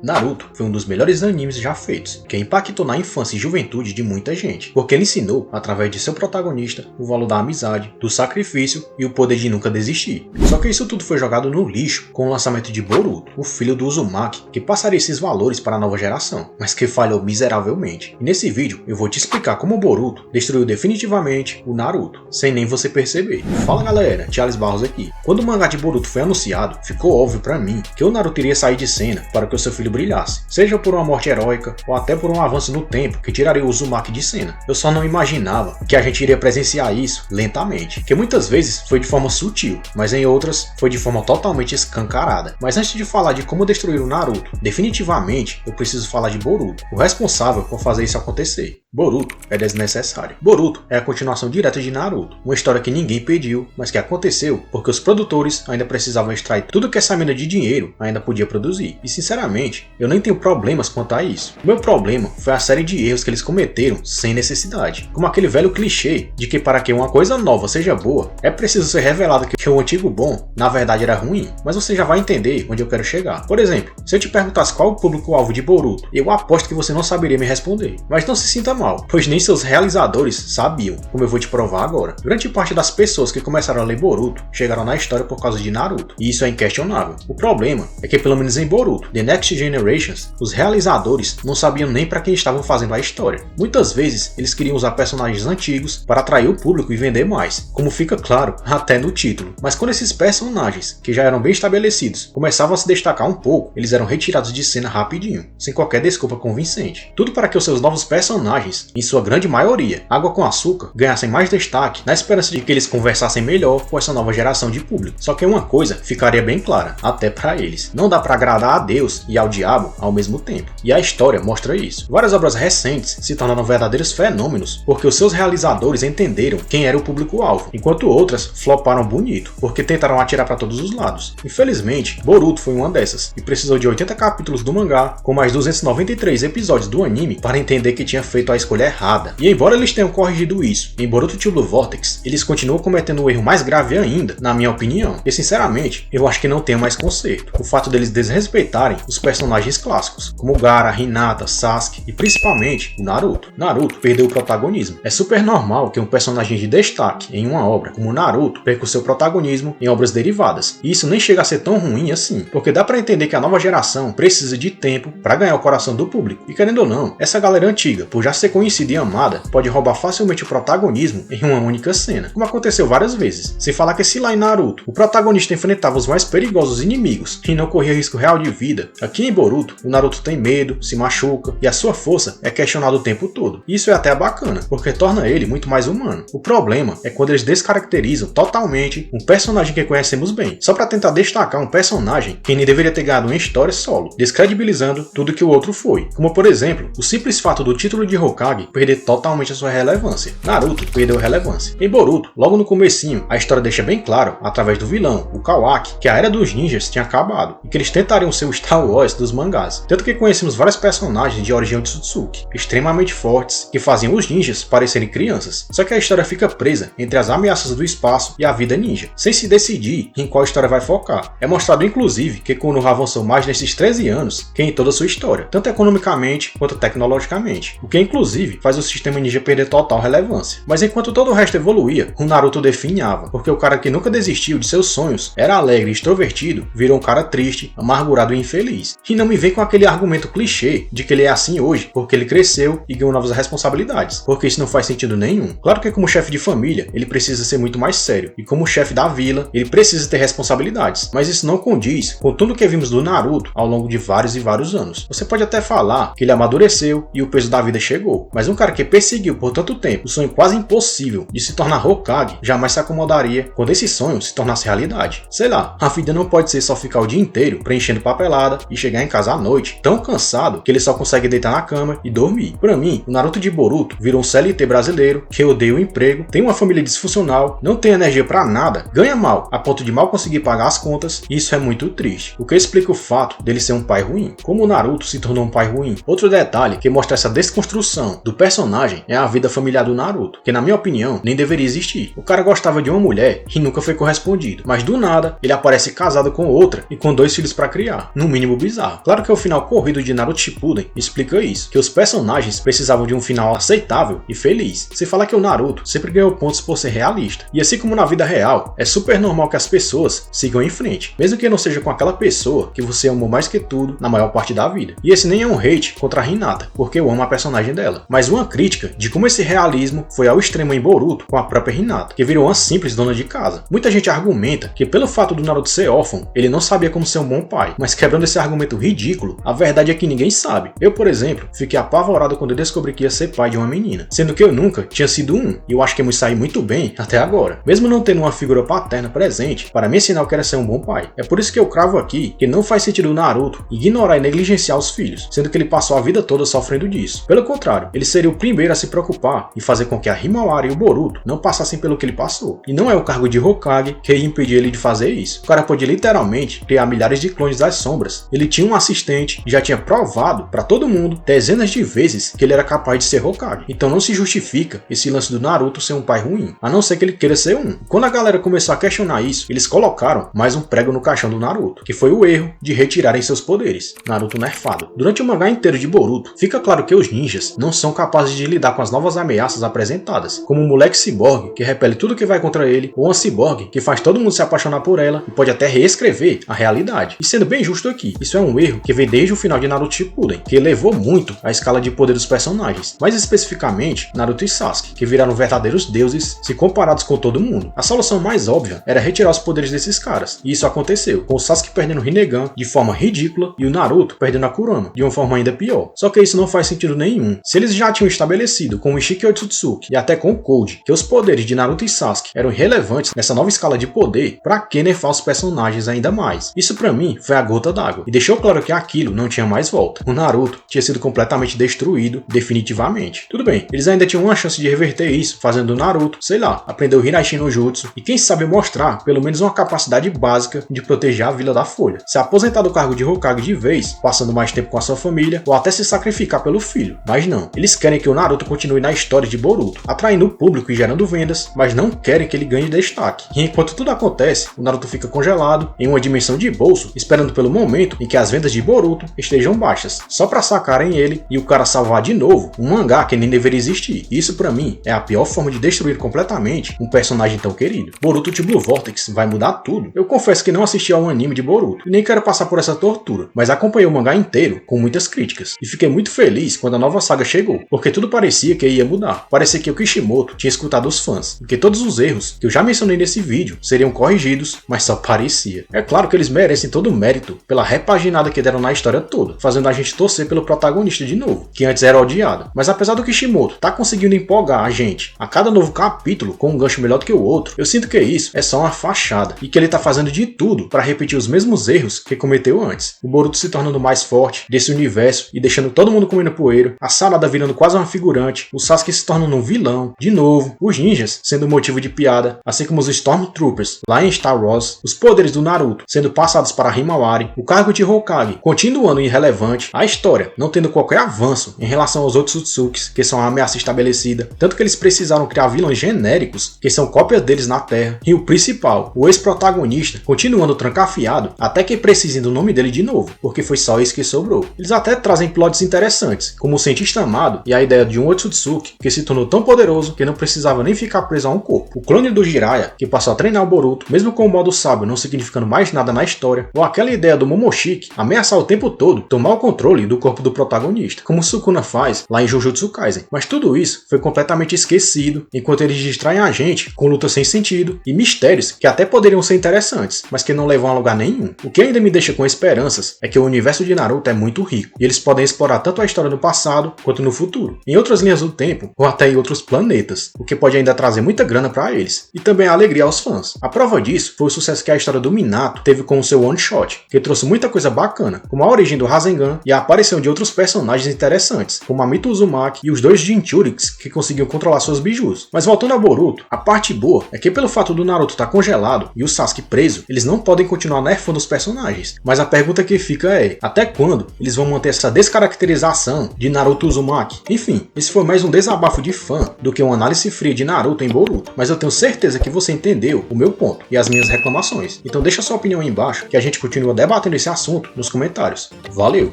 Naruto foi um dos melhores animes já feitos, que impactou na infância e juventude de muita gente, porque ele ensinou, através de seu protagonista, o valor da amizade, do sacrifício e o poder de nunca desistir. Só que isso tudo foi jogado no lixo com o lançamento de Boruto, o filho do Uzumaki, que passaria esses valores para a nova geração, mas que falhou miseravelmente. E nesse vídeo eu vou te explicar como o Boruto destruiu definitivamente o Naruto, sem nem você perceber. Fala galera, Charles Barros aqui. Quando o mangá de Boruto foi anunciado, ficou óbvio pra mim que o Naruto iria sair de cena para que o seu filho brilhasse, seja por uma morte heróica ou até por um avanço no tempo que tiraria o Uzumaki de cena. Eu só não imaginava que a gente iria presenciar isso lentamente, que muitas vezes foi de forma sutil, mas em outras foi de forma totalmente escancarada. Mas antes de falar de como destruir o Naruto, definitivamente eu preciso falar de Boruto, o responsável por fazer isso acontecer. Boruto é desnecessário. Boruto é a continuação direta de Naruto, uma história que ninguém pediu, mas que aconteceu porque os produtores ainda precisavam extrair tudo que essa mina de dinheiro ainda podia produzir. E sinceramente, eu nem tenho problemas quanto a isso. O meu problema foi a série de erros que eles cometeram sem necessidade, como aquele velho clichê de que para que uma coisa nova seja boa, é preciso ser revelado que o antigo bom na verdade era ruim, mas você já vai entender onde eu quero chegar. Por exemplo, se eu te perguntasse qual o público-alvo de Boruto, eu aposto que você não saberia me responder. Mas não se sinta mal, pois nem seus realizadores sabiam, como eu vou te provar agora. Grande parte das pessoas que começaram a ler Boruto chegaram na história por causa de Naruto, e isso é inquestionável. O problema é que pelo menos em Boruto, The Next Generations, os realizadores não sabiam nem para quem estavam fazendo a história. Muitas vezes eles queriam usar personagens antigos para atrair o público e vender mais, como fica claro até no título. Mas quando esses personagens, que já eram bem estabelecidos, começavam a se destacar um pouco, eles eram retirados de cena rapidinho, sem qualquer desculpa convincente. Tudo para que os seus novos personagens, em sua grande maioria, água com açúcar, ganhassem mais destaque, na esperança de que eles conversassem melhor com essa nova geração de público. Só que uma coisa ficaria bem clara, até para eles: não dá para agradar a Deus e ao diabo ao mesmo tempo. E a história mostra isso. Várias obras recentes se tornaram verdadeiros fenômenos porque os seus realizadores entenderam quem era o público-alvo, enquanto outras floparam bonito, porque tentaram atirar para todos os lados. Infelizmente, Boruto foi uma dessas, e precisou de 80 capítulos do mangá, com mais 293 episódios do anime, para entender que tinha feito a escolha errada. E embora eles tenham corrigido isso em Boruto to Blue Vortex, eles continuam cometendo um erro mais grave ainda, na minha opinião. E sinceramente, eu acho que não tem mais conserto. O fato deles desrespeitarem os personagens clássicos, como Gaara, Hinata, Sasuke e principalmente o Naruto. Naruto perdeu o protagonismo. É super normal que um personagem de destaque em uma obra como Naruto perca o seu protagonismo em obras derivadas. E isso nem chega a ser tão ruim assim, porque dá pra entender que a nova geração precisa de tempo pra ganhar o coração do público. E querendo ou não, essa galera antiga, por já ser conhecida e amada, pode roubar facilmente o protagonismo em uma única cena, como aconteceu várias vezes. Sem falar que se lá em Naruto, o protagonista enfrentava os mais perigosos inimigos e não corria risco real de vida, aqui em Boruto, o Naruto tem medo, se machuca e a sua força é questionada o tempo todo. Isso é até bacana, porque torna ele muito mais humano. O problema é quando eles descaracterizam totalmente um personagem que conhecemos bem, só para tentar destacar um personagem que nem deveria ter ganhado uma história solo, descredibilizando tudo que o outro foi. Como por exemplo, o simples fato do título de Hokage perder totalmente a sua relevância. Naruto perdeu relevância. Em Boruto, logo no comecinho, a história deixa bem claro, através do vilão, o Kawaki, que a Era dos Ninjas tinha acabado, e que eles tentariam ser o Star Wars dos mangás. Tanto que conhecemos vários personagens de origem Otsutsuki, extremamente fortes, que faziam os ninjas parecerem crianças. Só que a história fica presa entre as ameaças do espaço e a vida ninja, sem se decidir em qual história vai focar. É mostrado inclusive que Konoha avançou mais nesses 13 anos que em toda a sua história, tanto economicamente quanto tecnologicamente, o que inclusive faz o sistema ninja perder total relevância. Mas enquanto todo o resto evoluía, o Naruto definhava, porque o cara que nunca desistiu de seus sonhos, era alegre e extrovertido, virou um cara triste, amargurado e infeliz. E não me vem com aquele argumento clichê de que ele é assim hoje porque ele cresceu e ganhou novas responsabilidades, porque isso não faz sentido nenhum. Claro que como chefe de família, ele precisa ser muito mais sério, e como chefe da vila, ele precisa ter responsabilidades, mas isso não condiz com tudo que vimos do Naruto ao longo de vários e vários anos. Você pode até falar que ele amadureceu e o peso da vida chegou, mas um cara que perseguiu por tanto tempo o sonho quase impossível de se tornar Hokage jamais se acomodaria quando esse sonho se tornasse realidade. Sei lá, a vida não pode ser só ficar o dia inteiro preenchendo papelada e chegar em casa à noite tão cansado que ele só consegue deitar na cama e dormir. Pra mim, o Naruto de Boruto virou um CLT brasileiro que odeia o emprego, tem uma família disfuncional, não tem energia pra nada, ganha mal a ponto de mal conseguir pagar as contas, e isso é muito triste, o que explica o fato dele ser um pai ruim. Como o Naruto se tornou um pai ruim? Outro detalhe que mostra essa desconstrução construção do personagem é a vida familiar do Naruto, que na minha opinião nem deveria existir. O cara gostava de uma mulher e nunca foi correspondido, mas do nada ele aparece casado com outra e com 2 filhos para criar, no mínimo bizarro. Claro que o final corrido de Naruto Shippuden explica isso, que os personagens precisavam de um final aceitável e feliz. Se fala que o Naruto sempre ganhou pontos por ser realista, e assim como na vida real, é super normal que as pessoas sigam em frente, mesmo que não seja com aquela pessoa que você amou mais que tudo na maior parte da vida. E esse nem é um hate contra a Hinata, porque eu amo a personagem dela, mas uma crítica de como esse realismo foi ao extremo em Boruto com a própria Hinata, que virou uma simples dona de casa. Muita gente argumenta que pelo fato do Naruto ser órfão, ele não sabia como ser um bom pai, mas quebrando esse argumento ridículo, a verdade é que ninguém sabe. Eu, por exemplo, fiquei apavorado quando eu descobri que ia ser pai de uma menina, sendo que eu nunca tinha sido um, e eu acho que eu me saí muito bem até agora, mesmo não tendo uma figura paterna presente para me ensinar o que era ser um bom pai. É por isso que eu cravo aqui que não faz sentido o Naruto ignorar e negligenciar os filhos, sendo que ele passou a vida toda sofrendo disso. Pelo contrário, ele seria o primeiro a se preocupar e fazer com que a Himawari e o Boruto não passassem pelo que ele passou. E não é o cargo de Hokage que ia impedir ele de fazer isso. O cara pode literalmente criar milhares de clones das sombras. Ele tinha um assistente e já tinha provado para todo mundo dezenas de vezes que ele era capaz de ser Hokage. Então não se justifica esse lance do Naruto ser um pai ruim, a não ser que ele queira ser um. Quando a galera começou a questionar isso, eles colocaram mais um prego no caixão do Naruto, que foi o erro de retirarem seus poderes. Naruto nerfado. Durante o mangá inteiro de Boruto, fica claro que os ninjas não são capazes de lidar com as novas ameaças apresentadas, como um moleque ciborgue que repele tudo que vai contra ele, ou uma ciborgue que faz todo mundo se apaixonar por ela e pode até reescrever a realidade. E sendo bem justo aqui, isso é um erro que vem desde o final de Naruto Shippuden, que elevou muito a escala de poder dos personagens, mais especificamente Naruto e Sasuke, que viraram verdadeiros deuses se comparados com todo mundo. A solução mais óbvia era retirar os poderes desses caras, e isso aconteceu, com o Sasuke perdendo o Rinnegan de forma ridícula e o Naruto perdendo a Kurama de uma forma ainda pior. Só que isso não faz sentido nenhum. Se eles já tinham estabelecido com o Ishiki Otsutsuki e até com o Code que os poderes de Naruto e Sasuke eram irrelevantes nessa nova escala de poder, pra que nerfar os personagens ainda mais? Isso pra mim foi a gota d'água, e deixou claro que aquilo não tinha mais volta. O Naruto tinha sido completamente destruído definitivamente. Tudo bem, eles ainda tinham uma chance de reverter isso, fazendo o Naruto, sei lá, aprender o Hinashin no Jutsu, e quem sabe mostrar pelo menos uma capacidade básica de proteger a Vila da Folha, se aposentar do cargo de Hokage de vez, passando mais tempo com a sua família, ou até se sacrificar pelo filho. Mas não, eles querem que o Naruto continue na história de Boruto, atraindo o público e gerando vendas, mas não querem que ele ganhe destaque. E enquanto tudo acontece, o Naruto fica congelado em uma dimensão de bolso, esperando pelo momento em que as vendas de Boruto estejam baixas, só pra sacarem ele e o cara salvar de novo um mangá que nem deveria existir. Isso pra mim é a pior forma de destruir completamente um personagem tão querido. Boruto de Blue Vortex vai mudar tudo. Eu confesso que não assisti ao anime de Boruto e nem quero passar por essa tortura, mas acompanhei o mangá inteiro com muitas críticas e fiquei muito feliz quando a nova saga chegou, porque tudo parecia que ia mudar. Parecia que o Kishimoto tinha escutado os fãs e que todos os erros que eu já mencionei nesse vídeo seriam corrigidos, mas só parecia. É claro que eles merecem todo o mérito pela repaginada que deram na história toda, fazendo a gente torcer pelo protagonista de novo, que antes era odiado. Mas apesar do Kishimoto tá conseguindo empolgar a gente a cada novo capítulo com um gancho melhor do que o outro, eu sinto que isso é só uma fachada e que ele tá fazendo de tudo para repetir os mesmos erros que cometeu antes. O Boruto se tornando mais forte desse universo e deixando todo mundo comendo poeira, a Sarada virando quase uma figurante, o Sasuke se tornando um vilão, de novo, os ninjas sendo motivo de piada, assim como os Stormtroopers lá em Star Wars, os poderes do Naruto sendo passados para Himawari, o cargo de Hokage continuando irrelevante, a história não tendo qualquer avanço em relação aos outros Otsukis, que são a ameaça estabelecida, tanto que eles precisaram criar vilões genéricos, que são cópias deles na Terra, e o principal, o ex-protagonista, continuando trancafiado, até que precisem do nome dele de novo, porque foi só isso que sobrou. Eles até trazem plots interessantes, como o cientista amado e a ideia de um Otsutsuki que se tornou tão poderoso que não precisava nem ficar preso a um corpo. O clone do Jiraiya, que passou a treinar o Boruto, mesmo com o modo sábio não significando mais nada na história, ou aquela ideia do Momoshiki ameaçar o tempo todo tomar o controle do corpo do protagonista, como Sukuna faz lá em Jujutsu Kaisen. Mas tudo isso foi completamente esquecido, enquanto eles distraem a gente com lutas sem sentido e mistérios que até poderiam ser interessantes, mas que não levam a lugar nenhum. O que ainda me deixa com esperanças é que o universo de Naruto é muito rico, e eles podem explorar tanto a história no passado quanto no futuro, em outras linhas do tempo ou até em outros planetas, o que pode ainda trazer muita grana para eles, e também a alegria aos fãs. A prova disso foi o sucesso que a história do Minato teve com o seu One Shot, que trouxe muita coisa bacana, como a origem do Rasengan e a aparição de outros personagens interessantes, como a Mito Uzumaki e os dois Jinchuriki que conseguiam controlar suas bijus. Mas voltando a Boruto, a parte boa é que pelo fato do Naruto estar congelado e o Sasuke preso, eles não podem continuar nerfando os personagens. Mas a pergunta que fica é, até quando eles vão manter essa descaracterização de Naruto Uzumaki Uzumaki. Enfim, esse foi mais um desabafo de fã do que uma análise fria de Naruto em Boruto, mas eu tenho certeza que você entendeu o meu ponto e as minhas reclamações. Então deixa sua opinião aí embaixo que a gente continua debatendo esse assunto nos comentários. Valeu!